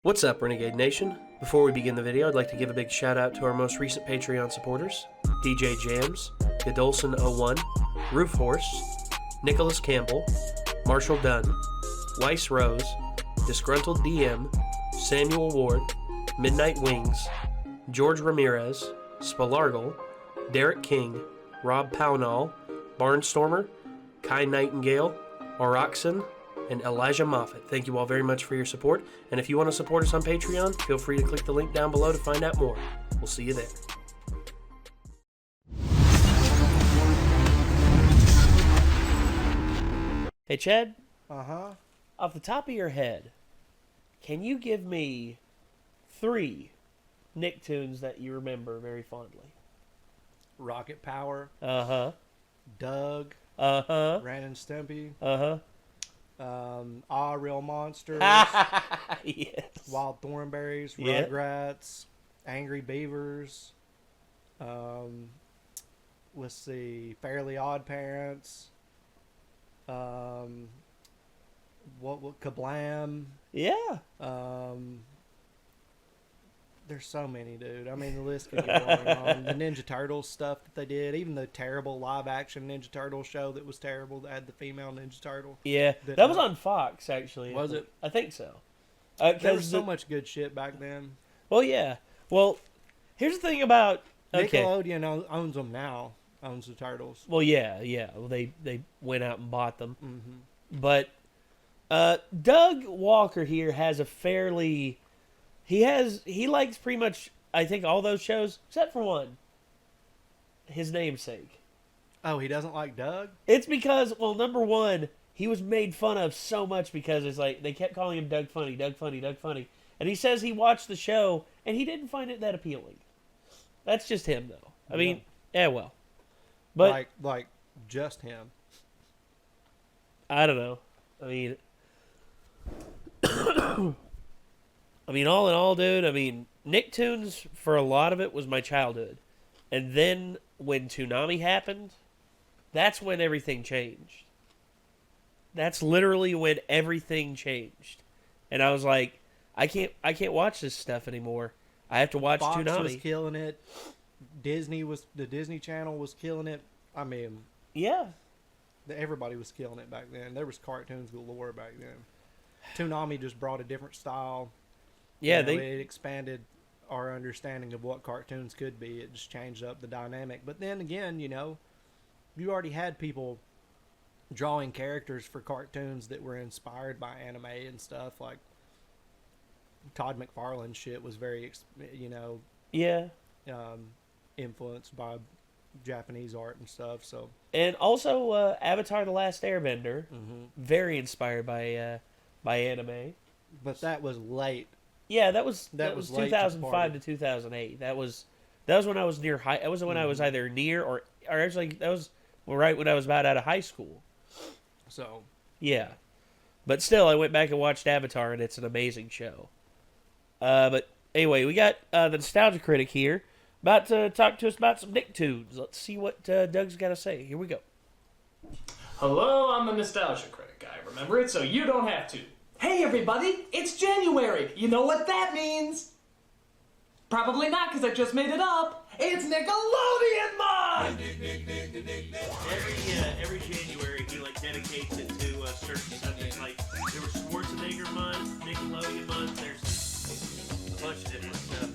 What's up, Renegade Nation? Before we begin the video, I'd like to give a big shout out to our most recent Patreon supporters: DJ Jams, Godolson01, Roof Horse, Nicholas Campbell, Marshall Dunn, Weiss Rose, Disgruntled DM, Samuel Ward, Midnight Wings, George Ramirez, Spalargle, Derek King, Rob Pownall, Barnstormer, Kai Nightingale, Oroxen, and Elijah Moffat. Thank you all very much for your support, and if you want to support us on Patreon, feel free to click the link down below to find out more. We'll see you there. Hey Chad? Uh-huh. Off the top of your head, can you give me 3 Nicktoons that you remember very fondly? Rocket Power. Uh-huh. Doug. Uh-huh. Ren and Stimpy. Uh-huh. Real Monsters. Yes. Wild Thornberries. Yep. Rugrats. Angry Beavers. Let's see. Fairly Odd Parents. What Kablam. Yeah. There's so many, dude. I mean, the list could go on and on. The Ninja Turtles stuff that they did, even the terrible live-action Ninja Turtle show that was terrible, that had the female Ninja Turtle. Yeah, that was on Fox, actually. Was it? I think so. There was so much good shit back then. Well, yeah. Well, here's the thing about... Okay. Nickelodeon owns them now. Owns the Turtles. Well, yeah. Well, they went out and bought them. Mm-hmm. But Doug Walker here has a fairly... He likes pretty much, I think, all those shows, except for one. His namesake. Oh, he doesn't like Doug? It's because, well, number one, he was made fun of so much because it's like, they kept calling him Doug Funny, Doug Funny, Doug Funny. And he says he watched the show, and he didn't find it that appealing. That's just him, though. I mean, well. But like just him. I don't know. I mean, all in all, dude, Nicktoons, for a lot of it, was my childhood. And then, when Toonami happened, that's when everything changed. That's literally when everything changed. And I was like, I can't watch this stuff anymore. I have to watch Fox Toonami. Was killing it. The Disney Channel was killing it. I mean... Yeah. Everybody was killing it back then. There was cartoons galore back then. Toonami just brought a different style. Yeah, it expanded our understanding of what cartoons could be. It just changed up the dynamic. But then again, you already had people drawing characters for cartoons that were inspired by anime and stuff. Like Todd McFarlane shit was very, influenced by Japanese art and stuff. So, and also Avatar: The Last Airbender, very inspired by anime. But that was late. Yeah, that was 2005 to 2008. 2008. That was when I was near high. That was when I was either near or actually that was right when I was about out of high school. So yeah, but still, I went back and watched Avatar, and it's an amazing show. But anyway, we got the Nostalgia Critic here about to talk to us about some Nicktoons. Let's see what Doug's got to say. Here we go. Hello, I'm the Nostalgia Critic guy. Remember it so you don't have to. Hey everybody, it's January. You know what that means? Probably not, because I just made it up. It's Nickelodeon Month! Every January he dedicates it to a certain subject. Like there was Schwarzenegger Month, Nickelodeon Month. There's a bunch of different stuff.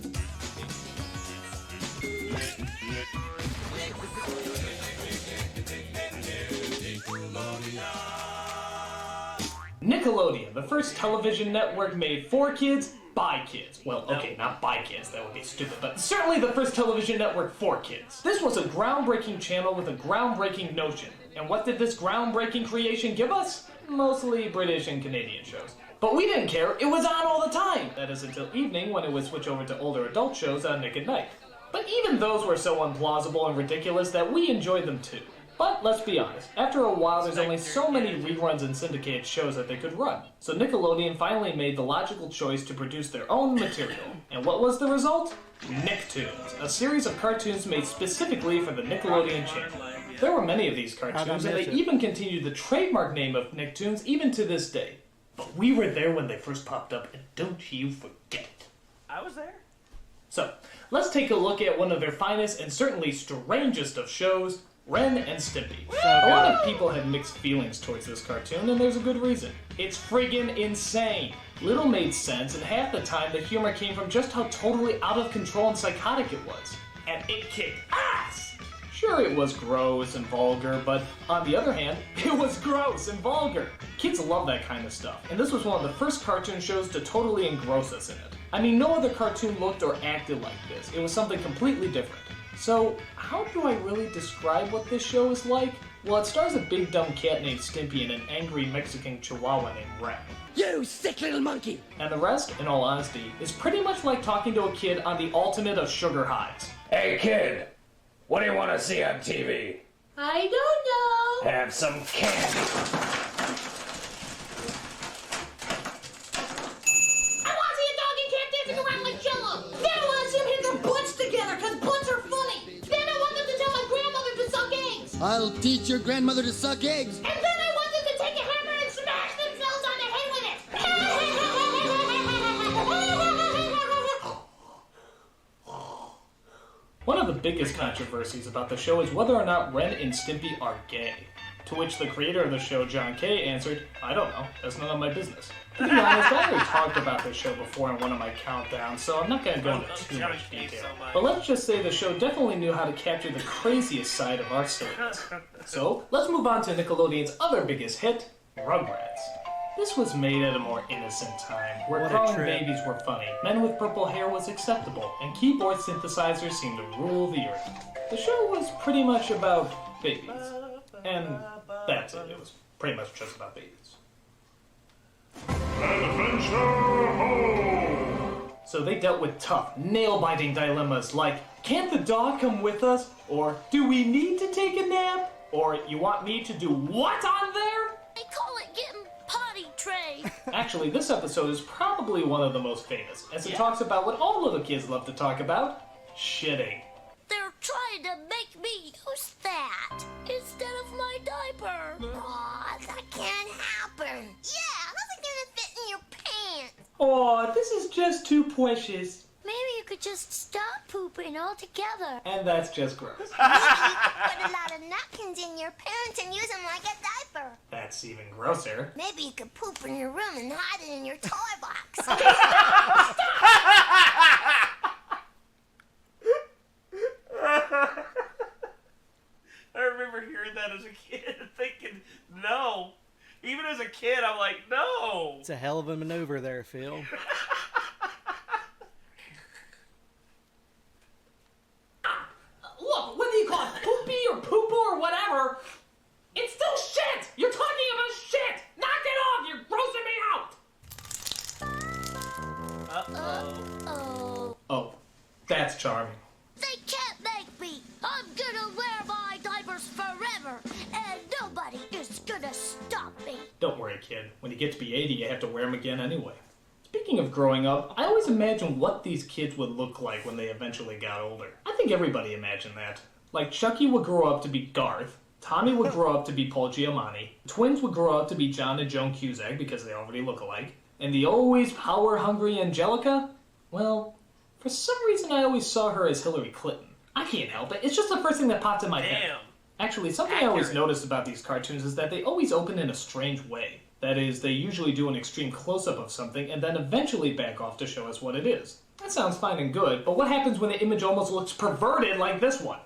Nickelodeon, the first television network made for kids, by kids. Well, okay, not by kids, that would be stupid, but certainly the first television network for kids. This was a groundbreaking channel with a groundbreaking notion. And what did this groundbreaking creation give us? Mostly British and Canadian shows. But we didn't care, it was on all the time! That is until evening when it would switch over to older adult shows on Nick at Night. But even those were so implausible and ridiculous that we enjoyed them too. But let's be honest, after a while there's only so many reruns and syndicated shows that they could run. So Nickelodeon finally made the logical choice to produce their own material. And what was the result? Nicktoons, a series of cartoons made specifically for the Nickelodeon channel. There were many of these cartoons, and they even continued the trademark name of Nicktoons even to this day. But we were there when they first popped up, and don't you forget. I was there. So, let's take a look at one of their finest and certainly strangest of shows, Ren and Stimpy. A lot of people have mixed feelings towards this cartoon, and there's a good reason. It's friggin' insane. Little made sense, and half the time the humor came from just how totally out of control and psychotic it was. And it kicked ass! Sure, it was gross and vulgar, but on the other hand, it was gross and vulgar. Kids love that kind of stuff, and this was one of the first cartoon shows to totally engross us in it. I mean, no other cartoon looked or acted like this. It was something completely different. So, how do I really describe what this show is like? Well, it stars a big dumb cat named Stimpy and an angry Mexican chihuahua named Ren. You sick little monkey! And the rest, in all honesty, is pretty much like talking to a kid on the ultimate of sugar highs. Hey kid, what do you want to see on TV? I don't know. Have some candy. I want to see a dog and cat dancing around like Jello. Then I want to see them hit their butts together because butts are funny. Then I want them to tell my grandmother to suck eggs. I'll teach your grandmother to suck eggs. And then I want them to take a hammer and smash themselves on the head with it. One of the biggest controversies about the show is whether or not Ren and Stimpy are gay. To which the creator of the show, John Kay, answered, I don't know, that's none of my business. To be honest, I already talked about this show before in one of my countdowns, so I'm not going to go into too much detail. But let's just say the show definitely knew how to capture the craziest side of our silliness. So, let's move on to Nickelodeon's other biggest hit, Rugrats. This was made at a more innocent time, where What a crawling trip. babies were funny, men with purple hair was acceptable, and keyboard synthesizers seemed to rule the earth. The show was pretty much about babies. And that's it. It was pretty much just about babies. So they dealt with tough, nail-biting dilemmas like, can't the dog come with us? Or, do we need to take a nap? Or, you want me to do what on there? They call it getting potty trained. Actually, this episode is probably one of the most famous, as it talks about what all little kids love to talk about, shitting. They're trying to make me use that instead of my diaper. Aw, that can't happen. Yeah, nothing gonna fit in your pants. Aw, this is just too precious. Maybe you could just stop pooping altogether. And that's just gross. Maybe you could put a lot of napkins in your pants and use them like a diaper. That's even grosser. Maybe you could poop in your room and hide it in your toy box. I remember hearing that as a kid and thinking, no. Even as a kid, I'm like, no. It's a hell of a maneuver there, Phil. Look, whether you call it poopy or poo-poo or whatever, it's still shit! You're talking about shit! Knock it off! You're grossing me out! Uh-oh. Oh, that's charming. They can't make me. I'm gonna wear my diapers forever, and nobody is gonna stop me. Don't worry, kid. When you get to be 80, you have to wear them again anyway. Speaking of growing up, I always imagined what these kids would look like when they eventually got older. I think everybody imagined that. Like, Chucky would grow up to be Garth, Tommy would grow up to be Paul Giamatti, twins would grow up to be John and Joan Cusack because they already look alike, and the always power-hungry Angelica? Well, for some reason I always saw her as Hillary Clinton. I can't help it. It's just the first thing that popped in my head. Damn. Actually, something I always noticed about these cartoons is that they always open in a strange way. That is, they usually do an extreme close-up of something and then eventually back off to show us what it is. That sounds fine and good, but what happens when the image almost looks perverted like this one?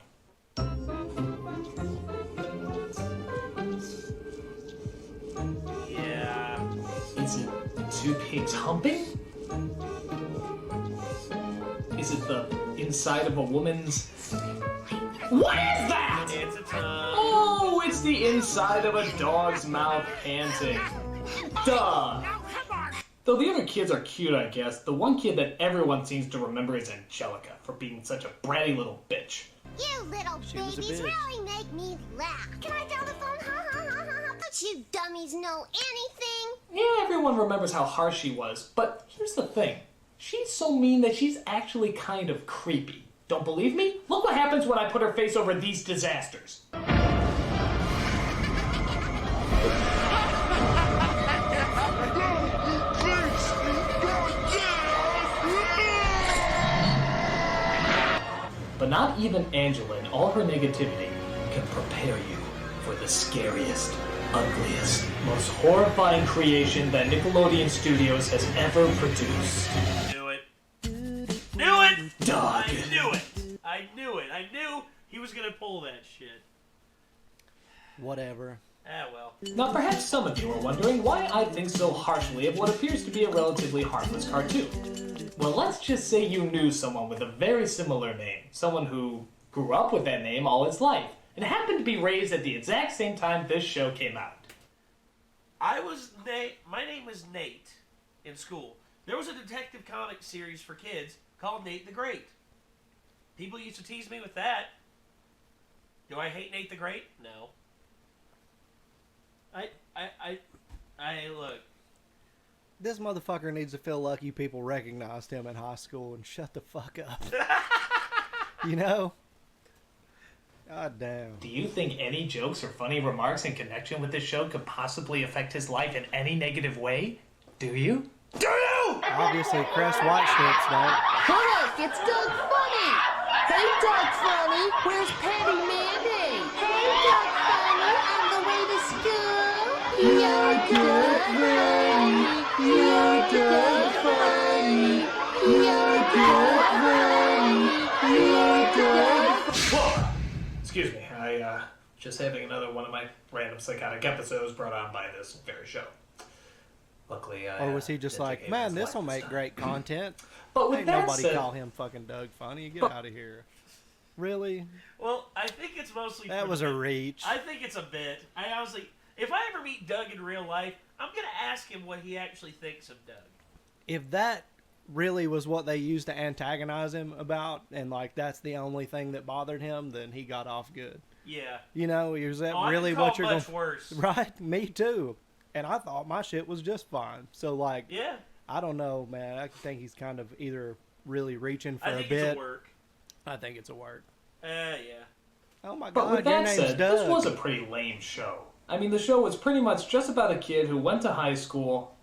Yeah. Is it two pigs humping? Is it the inside of a woman's... What is that? It's a tongue. Oh, it's the inside of a dog's mouth panting. Duh. Though the other kids are cute, I guess, the one kid that everyone seems to remember is Angelica for being such a bratty little bitch. You little was a babies bitch. really make me laugh. Can I tell the phone? Ha ha ha ha ha. Don't you dummies know anything? Yeah, everyone remembers how harsh she was, but here's the thing. She's so mean that she's actually kind of creepy. Don't believe me? Look what happens when I put her face over these disasters. But not even Angela and all her negativity can prepare you for the scariest, ugliest, most horrifying creation that Nickelodeon Studios has ever produced. Knew it. Knew it! Doug. I knew it! I knew it. I knew he was gonna pull that shit. Whatever. Ah, well. Now, perhaps some of you are wondering why I think so harshly of what appears to be a relatively harmless cartoon. Well, let's just say you knew someone with a very similar name, someone who grew up with that name all his life, and happened to be raised at the exact same time this show came out. I was Nate. My name is Nate in school. There was a detective comic series for kids called Nate the Great. People used to tease me with that. Do I hate Nate the Great? No. I look. This motherfucker needs to feel lucky people recognized him in high school and shut the fuck up. You know? God damn. Do you think any jokes or funny remarks in connection with this show could possibly affect his life in any negative way? Do you? Do you? Obviously, Crest White Strips, don't. Look, it's Doug Funny! Hey, Doug Funny! Where's Patty Mandy? Hey, Doug Funny! On the way to school? You're Doug Funny! You're Doug Funny! You're Doug Funny! You're Doug Funny! Whoa! Excuse me, I, just having another one of my random psychotic episodes brought on by this very show. Luckily, Or was he just like, man, this will make great content? But with Ain't that nobody said, call him fucking Doug Funny. Get out of here. Really? Well, I think it's mostly. That was a reach. I think it's a bit. I honestly, if I ever meet Doug in real life, I'm gonna ask him what he actually thinks of Doug. If that really was what they used to antagonize him about, and like that's the only thing that bothered him, then he got off good. Yeah. You know, is that I really can call what you're much going? worse. Right? Me too. And I thought my shit was just fine. So like, Yeah. I don't know, man. I think he's kind of either really reaching for I a think bit. it's a work. I think it's a work. Yeah. Oh my but God, with your that name's said, Doug. this was a pretty lame show. I mean, the show was pretty much just about a kid who went to high school,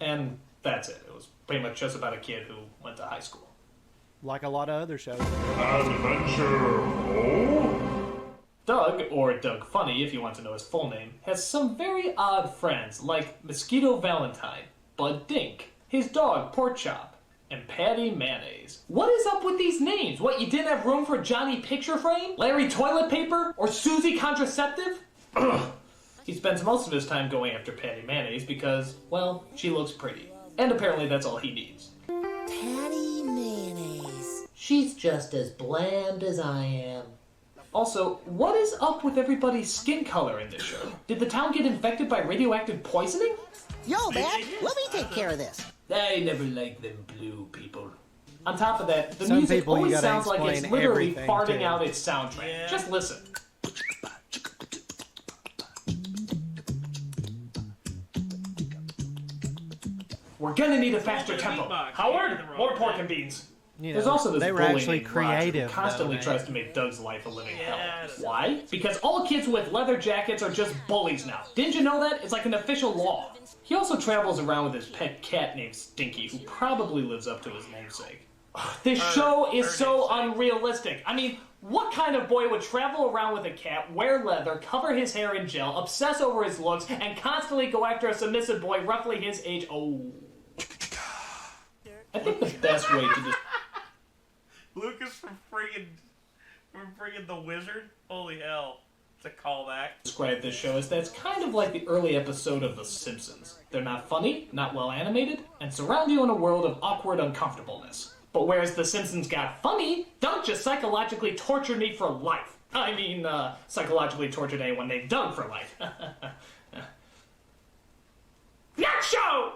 and that's it. It was pretty much just about a kid who went to high school. Like a lot of other shows. Doug, or Doug Funny if you want to know his full name, has some very odd friends like Mosquito Valentine, Bud Dink, his dog Porkchop, and Patty Mayonnaise. What is up with these names? What, you didn't have room for Johnny Picture Frame? Larry Toilet Paper? Or Susie Contraceptive? He spends most of his time going after Patty Mayonnaise because, well, she looks pretty. And apparently that's all he needs. Patty Mayonnaise. She's just as bland as I am. Also, what is up with everybody's skin color in this show? Did the town get infected by radioactive poisoning? Yo, man, let me take care of this. I never liked them blue people. On top of that, the Some music people you always gotta sounds like it's explain literally everything farting to. out its soundtrack. Yeah. Just listen. We're gonna need a faster bit of tempo. beatbox. Howard, You're the wrong more pork guy. and beans. You There's know, also this they were bully actually named Roger creative. who constantly though, tries man. to make Doug's life a living hell. Yeah. Why? Because all kids with leather jackets are just bullies now. Didn't you know that? It's like an official law. He also travels around with his pet cat named Stinky, who probably lives up to his namesake. This show is so unrealistic. I mean, what kind of boy would travel around with a cat, wear leather, cover his hair in gel, obsess over his looks, and constantly go after a submissive boy roughly his age? Oh. I think the best way to Lukas from friggin' The Wizard? Holy hell. It's a callback. describe this show is that it's kind of like the early episode of The Simpsons. They're not funny, not well animated, and surround you in a world of awkward uncomfortableness. But whereas The Simpsons got funny, Doug just psychologically tortured me for life. I mean, psychologically tortured anyone named Doug for life. Nacho!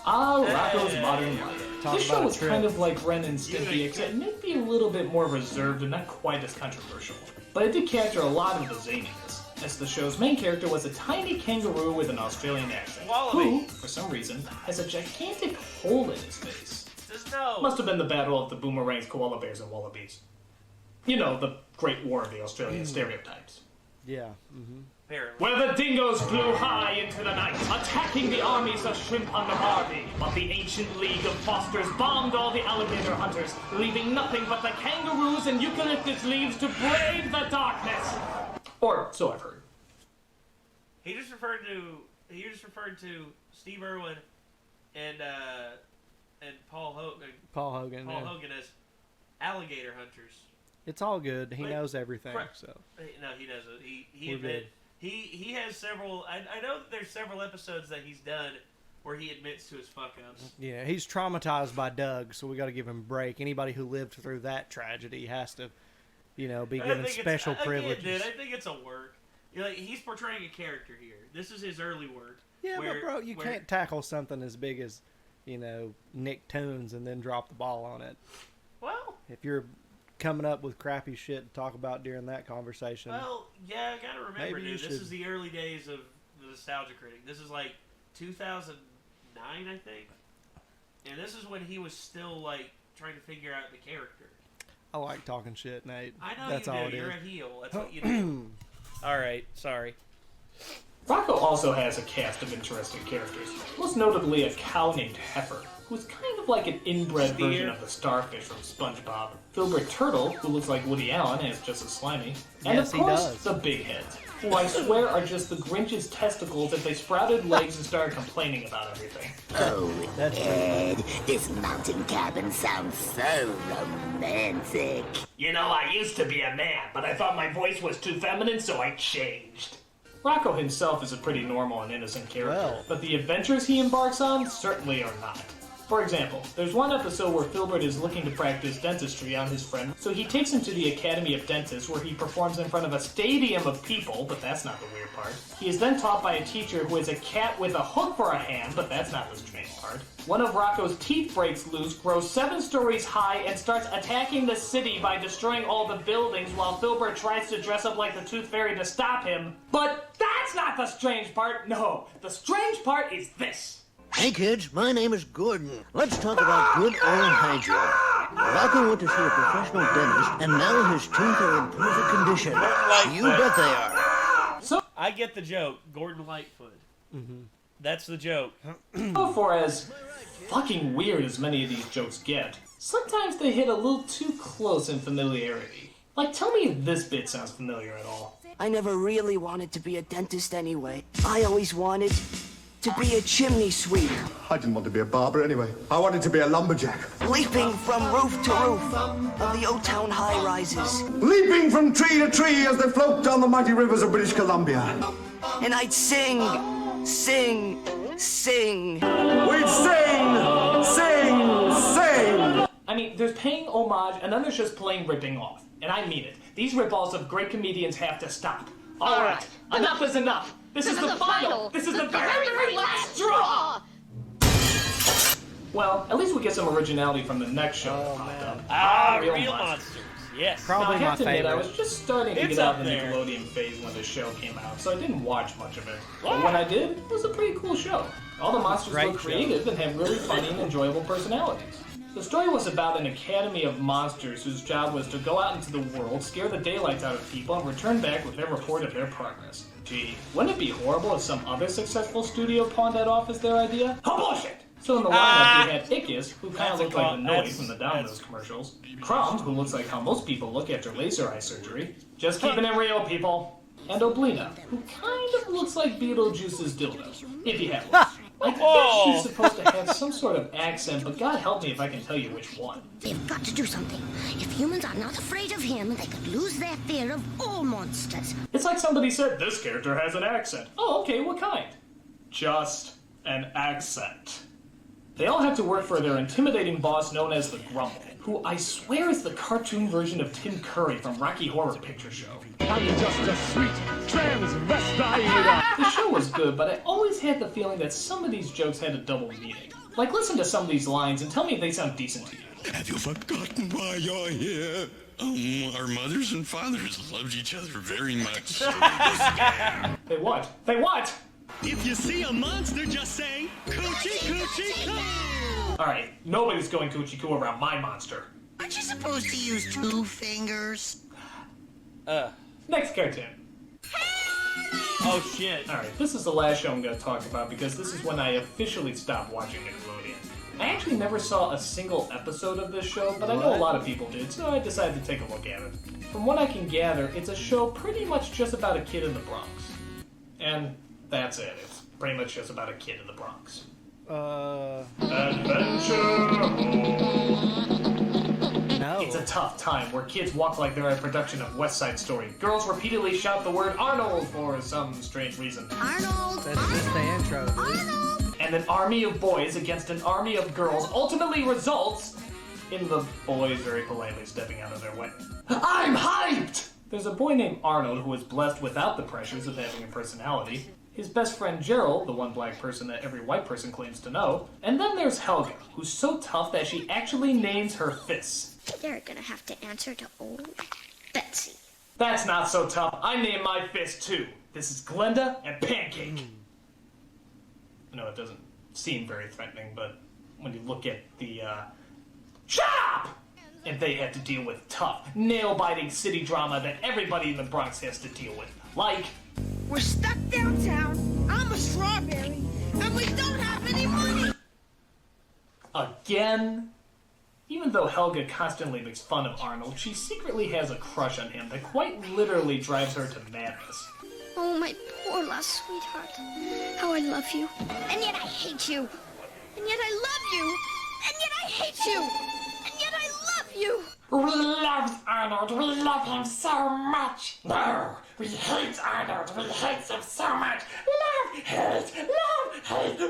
Rocco's Modern Life. Talk This about show a is trip. kind of like Ren and Stimpy, except maybe a little bit more reserved and not quite as controversial. But it did capture a lot of the zaniness, as the show's main character was a tiny kangaroo with an Australian accent, Wallaby. who, for some reason, has a gigantic hole in his face. Just no. Must have been the battle of the boomerangs, koala bears, and wallabies. You know, the Great War of the Australian stereotypes. Yeah. Mm-hmm. apparently. Where the dingoes flew high into the night, attacking the armies of shrimp on the Barbie. But the ancient league of fosters bombed all the alligator hunters, leaving nothing but the kangaroos and eucalyptus leaves to brave the darkness. Or so I've heard. He just referred to Steve Irwin and Paul Hogan as alligator hunters. It's all good. He knows everything. So No, he doesn't. He has several. I know that there's several episodes that he's done where he admits to his fuck ups. yeah, he's traumatized by Doug, so we got to give him a break. Anybody who lived through that tragedy has to, be given special privileges. Again, dude, I think it's a work. He's portraying a character here. This is his early work. Yeah, but bro, you can't tackle something as big as, Nicktoons and then drop the ball on it. Well, if you're coming up with crappy shit to talk about during that conversation. Well, yeah, I gotta remember, dude. This should... is the early days of the Nostalgia Critic. This is like 2009, I think. And this is when he was still trying to figure out the character. I like talking shit, Nate. I know That's you all do. it You're is. a heel. That's what you do. All right, sorry. Rocco also has a cast of interesting characters, most notably a cow named Heifer, who's kind of like an inbred version of the starfish from SpongeBob. Filbert Turtle, who looks like Woody Allen and is just as slimy. And yes, of course, the Big Heads, who I swear are just the Grinch's testicles if they sprouted legs and started complaining about everything. Oh, Ed, this mountain cabin sounds so romantic. I used to be a man, but I thought my voice was too feminine, so I changed. Rocco himself is a pretty normal and innocent character, but the adventures he embarks on certainly are not. For example, there's one episode where Filbert is looking to practice dentistry on his friend, so he takes him to the Academy of Dentists where he performs in front of a stadium of people, but that's not the weird part. He is then taught by a teacher who is a cat with a hook for a hand, but that's not the strange part. One of Rocco's teeth breaks loose, grows 7 stories high, and starts attacking the city by destroying all the buildings while Filbert tries to dress up like the Tooth Fairy to stop him. But that's not the strange part, no. The strange part is this. Hey kids, my name is Gordon. Let's talk about good oral hygiene. Rocco went to see a professional dentist, and now his teeth are in perfect condition. You bet they are. So I get the joke, Gordon Lightfoot. Mm-hmm. That's the joke. So for as fucking weird as many of these jokes get, sometimes they hit a little too close in familiarity. Tell me if this bit sounds familiar at all. I never really wanted to be a dentist anyway. I always wanted to be a chimney sweep. I didn't want to be a barber anyway. I wanted to be a lumberjack. Leaping from roof to roof of the O-Town high-rises. Leaping from tree to tree as they float down the mighty rivers of British Columbia. And I'd sing. We'd sing. I mean, there's paying homage, and then there's just plain ripping off. And I mean it. These rip-offs of great comedians have to stop. All right, enough is enough. This is the final. This is the very last straw. Well, at least we get some originality from the next show that popped up. Real Monsters. Yes. Probably now, I have my to admit, favorite. I was just starting to get out of the Nickelodeon phase when the show came out, so I didn't watch much of it. But when I did, it was a pretty cool show. All the monsters look creative and have really funny and enjoyable personalities. The story was about an academy of monsters whose job was to go out into the world, scare the daylights out of people, and return back with their report of their progress. Gee, wouldn't it be horrible if some other successful studio pawned that off as their idea? Oh, bullshit! So in the lineup, you had Ickis, who kind of looked like the noise from the Domino's commercials. Crumb, who looks like how most people look after laser eye surgery. Just keeping it real, people. And Oblina, who kind of looks like Beetlejuice's dildo, if you have one. I guess she's supposed to have some sort of accent, but God help me if I can tell you which one. They've got to do something. If humans are not afraid of him, they could lose their fear of all monsters. It's like somebody said, this character has an accent. Oh, okay, what kind? Just an accent. They all have to work for their intimidating boss known as the Grumble, who I swear is the cartoon version of Tim Curry from Rocky Horror Picture Show. I'm just a sweet transvestite. The show was good, but I always had the feeling that some of these jokes had a double meaning. Listen to some of these lines and tell me if they sound decent to you. Have you forgotten why you're here? Our mothers and fathers loved each other very much. They what? They what? If you see a monster, just say, coochie coochie coo. Alright, nobody's going coochie coo around my monster. Aren't you supposed to use 2 fingers? Next cartoon. Help! Oh, shit. Alright, this is the last show I'm going to talk about because this is when I officially stopped watching Nickelodeon. I actually never saw a single episode of this show, but I know a lot of people did, so I decided to take a look at it. From what I can gather, it's a show pretty much just about a kid in the Bronx. And that's it. It's pretty much just about a kid in the Bronx. Adventure! No. It's a tough time where kids walk like they're a production of West Side Story. Girls repeatedly shout the word Arnold for some strange reason. Arnold! That's just the intro, dude. Arnold! And an army of boys against an army of girls ultimately results in the boys very politely stepping out of their way. I'm hyped! There's a boy named Arnold who is blessed without the pressures of having a personality. His best friend Gerald, the one black person that every white person claims to know. And then there's Helga, who's so tough that she actually names her fists. They're gonna have to answer to old Betsy. That's not so tough. I name my fist too. This is Glenda and Pancake. I know it doesn't seem very threatening, but when you look at the, Shut up! And they had to deal with tough, nail-biting city drama that everybody in the Bronx has to deal with. Like... We're stuck downtown. I'm a strawberry, and we don't have any money. Again? Even though Helga constantly makes fun of Arnold, she secretly has a crush on him that quite literally drives her to madness. Oh, my poor lost sweetheart. How I love you. And yet I hate you. And yet I love you. And yet I hate you. And yet I love you. We love Arnold. We love him so much. No, we hate Arnold. We hate him so much. Love, hate, love, hate.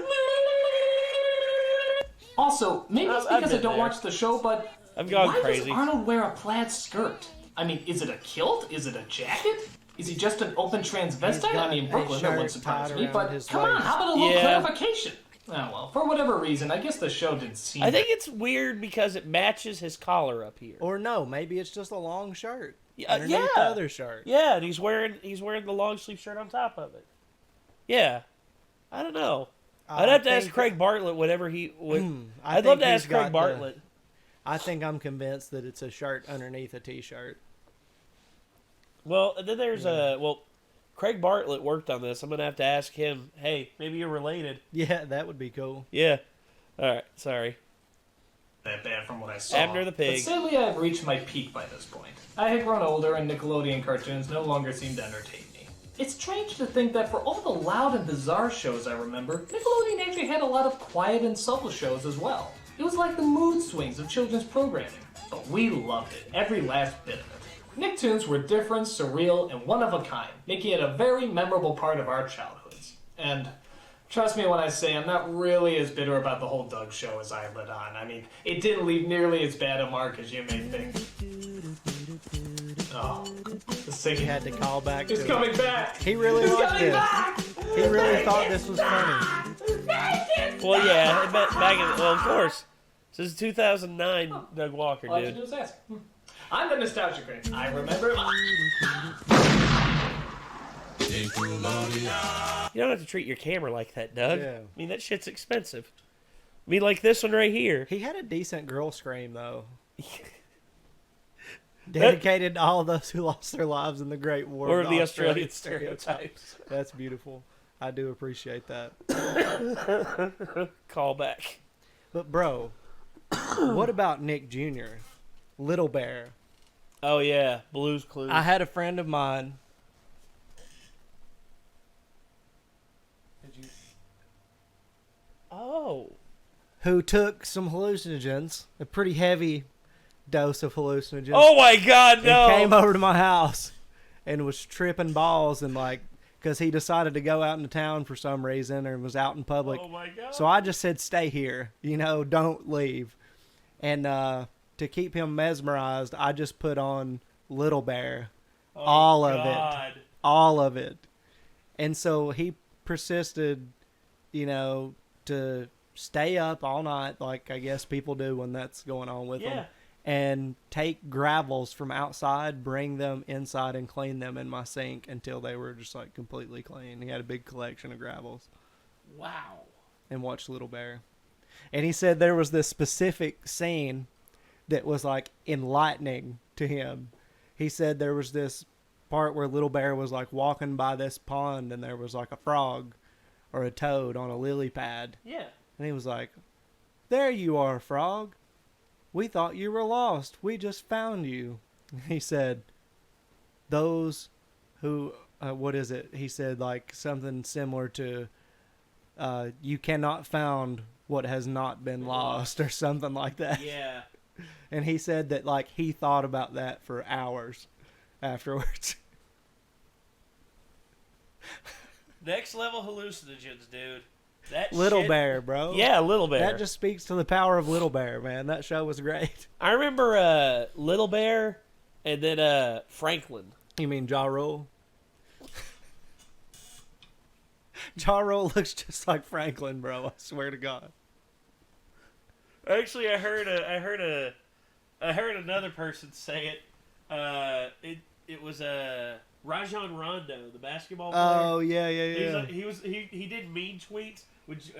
Also, maybe it's because I don't watch the show, but I've gone why crazy. does Arnold wear a plaid skirt? I mean, is it a kilt? Is it a jacket? Is he just an open transvestite? I mean, Brooklyn, that wouldn't surprise me, but come on, how about a little clarification? Oh, well, for whatever reason, I guess the show didn't seem... I think it's weird because it matches his collar up here. Or no, maybe it's just a long shirt. Yeah, underneath the other shirt. Yeah, and he's wearing the long sleeve shirt on top of it. Yeah. I don't know. I'd have to ask Craig Bartlett whatever he would. I'd love to ask Craig Bartlett. I think I'm convinced that it's a shirt underneath a t-shirt. Well, and then there's Craig Bartlett worked on this. I'm going to have to ask him, hey, maybe you're related. Yeah, that would be cool. Yeah. All right, sorry. That bad from what I saw. Abner the Pig. But sadly, I've reached my peak by this point. I had grown older, and Nickelodeon cartoons no longer seemed to entertain me. It's strange to think that for all the loud and bizarre shows I remember, Nickelodeon actually had a lot of quiet and subtle shows as well. It was like the mood swings of children's programming. But we loved it, every last bit of it. Nicktoons were different, surreal, and one of a kind, making it a very memorable part of our childhoods. And trust me when I say I'm not really as bitter about the whole Doug show as I let on. I mean, it didn't leave nearly as bad a mark as you may think. Oh, the singing had to call back. He's coming back. He really liked this. Back. He really thought this was funny. Well, yeah, of course. This is 2009 Doug Walker, All I dude. have to do is ask. I'm the nostalgia critic. I remember. You don't have to treat your camera like that, Doug. Yeah. I mean, that shit's expensive. I mean, like this one right here. He had a decent girl scream, though. Dedicated to all of those who lost their lives in the Great War. Or the Australian stereotypes. That's beautiful. I do appreciate that. Call back. But, bro, what about Nick Jr.? Little Bear. Oh, yeah. Blue's Clues. I had a friend of mine. Oh. Who took some hallucinogens, a pretty heavy dose of hallucinogens. Oh, my God, no. And came over to my house and was tripping balls and, like, because he decided to go out into town for some reason or was out in public. Oh, my God. So I just said, stay here. You know, don't leave. And to keep him mesmerized, I just put on Little Bear. Oh, all of God. it. All of it. And so he persisted, you know, to stay up all night, like I guess people do when that's going on with them. And take gravels from outside, bring them inside, and clean them in my sink until they were just like completely clean. He had a big collection of gravels. Wow. And watched Little Bear. And he said there was this specific scene that was like enlightening to him. He said there was this part where Little Bear was like walking by this pond and there was like a frog or a toad on a lily pad. Yeah. And he was like, "There you are, frog. We thought you were lost. We just found you." He said, "Those who, what is it?" He said like something similar to, "You cannot found what has not been lost," or something like that. Yeah. And he said that like he thought about that for hours afterwards. Next level hallucinogens, dude. That Little shit... Bear, bro. Yeah, Little Bear. That just speaks to the power of Little Bear, man. That show was great. I remember Little Bear and then Franklin. You mean Ja Rule? Ja Rule looks just like Franklin, bro. I swear to God. Actually, I heard another person say it. It was Rajon Rondo, the basketball player. Oh yeah. He did mean tweets with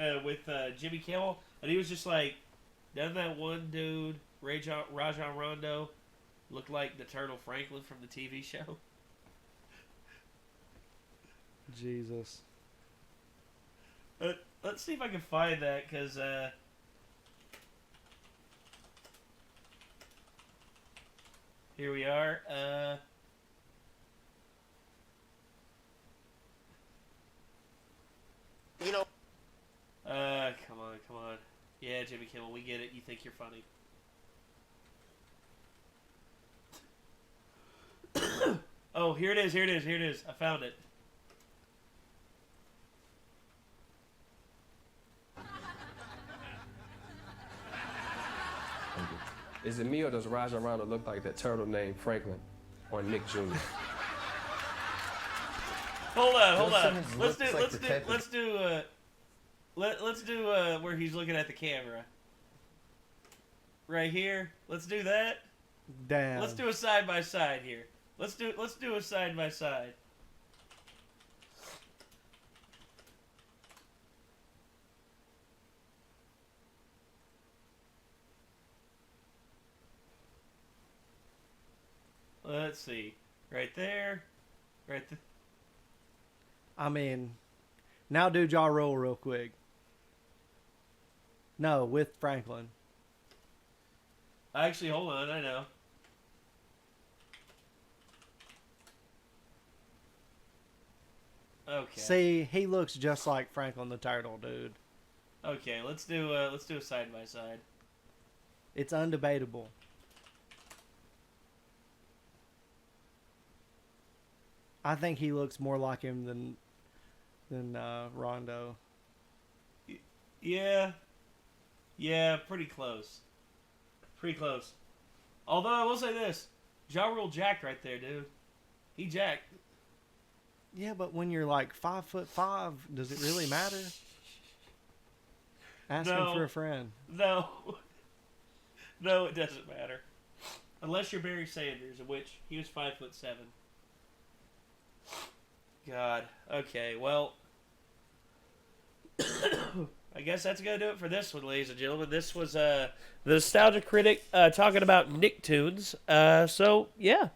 Jimmy Kimmel, and he was just like, "Doesn't that one dude, Rajon Rondo, look like the Turtle Franklin from the TV show?" Jesus. Let's see if I can find that, because here we are. You know. Come on. Yeah, Jimmy Kimmel, we get it. You think you're funny. Oh, here it is. I found it. Is it me or does Rajon Rondo look like that turtle named Franklin or Nick Jr.? Hold on. Let's do where he's looking at the camera. Right here. Let's do that. Damn. Let's do a side by side here. Let's do a side by side. Let's see. Right there. Right there. I mean, now do Ja Rule real quick. No, with Franklin. Actually, hold on. I know. Okay. See, he looks just like Franklin the Turtle, dude. Okay, let's do a side by side. It's undebatable. I think he looks more like him than Rondo. Yeah, pretty close. Although I will say this, Ja Rule jacked right there, dude. He jacked. Yeah, but when you're like 5'5", does it really matter? Ask him for a friend. No, it doesn't matter. Unless you're Barry Sanders, of which he was 5'7". God. Okay, well, I guess that's going to do it for this one, ladies and gentlemen. This was the Nostalgia Critic talking about Nicktoons. So, yeah.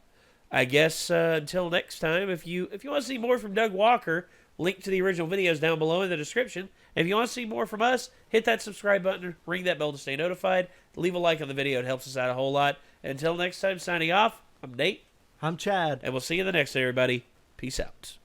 I guess until next time, if you want to see more from Doug Walker, link to the original videos down below in the description. If you want to see more from us, hit that subscribe button, ring that bell to stay notified, leave a like on the video. It helps us out a whole lot. Until next time, signing off, I'm Nate. I'm Chad. And we'll see you in the next, everybody. Peace out.